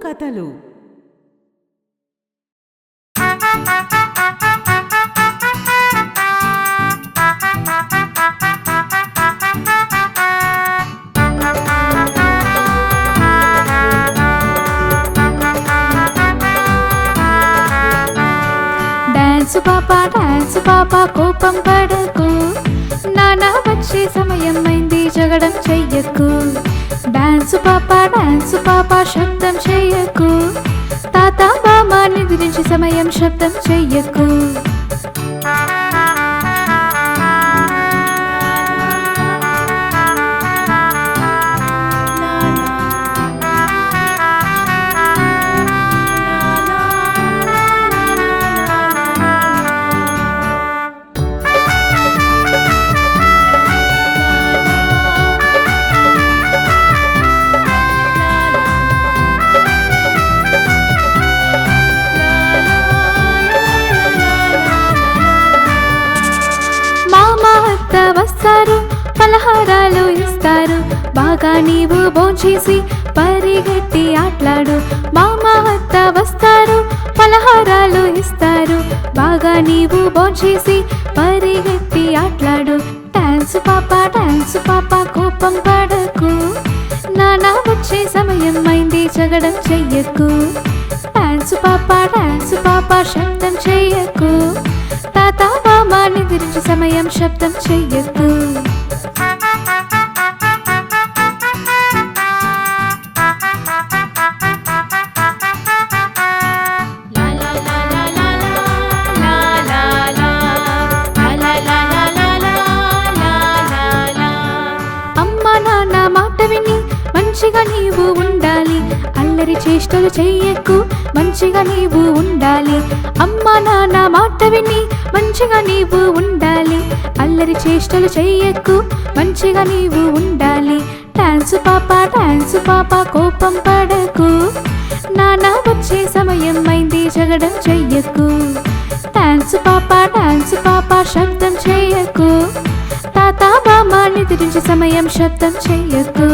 కథలు. డాన్స్ పాపా కోపం పడకు, నానా వచ్చే సమయం అయింది జగడం చెయ్యకు. డాన్స్ పాపా శబ్దం చెయ్యకు, తాత బామ్మ నిద్రించి సమయం శబ్దం చెయ్యకు. వస్తారు, పలహారాలు ఇస్తారు, బాగా నీవు భోంచేసి పరిగెత్తి ఆట్లాడు. మామ అత్త వస్తారు, పలహారాలు ఇస్తారు, బాగా నీవు భోంచేసి పరిగెత్తి ఆట్లాడు. డాన్స్ పాపా కోపం పడకు, నానా వచ్చే సమయం అయింది జగడం చెయ్యకు. డాన్స్ పాపా శబ్దం చెయ్యకు, తాత బామ్మ నిద్రించి సమయం శబ్దం చెయ్యకు. అమ్మ నాన్న మాట విని మంచిగా నీవు ఉండాలి, అల్లరి చేష్టలు చెయ్యకు, మంచిగా నీవు ఉండాలి. అమ్మ నాన్న మాట విని మంచిగా నీవు ఉండాలి, అల్లరి చేష్టలు చెయ్యకు, మంచిగా నీవు ఉండాలి. డాన్స్ పాపా కోపం పడకు, నానా వచ్చే సమయం అయింది జగడం చెయ్యకు. డాన్స్ పాపా శబ్దం చెయ్యకు, తాత బామ్మ నిద్రించి సమయం శబ్దం చెయ్యకు.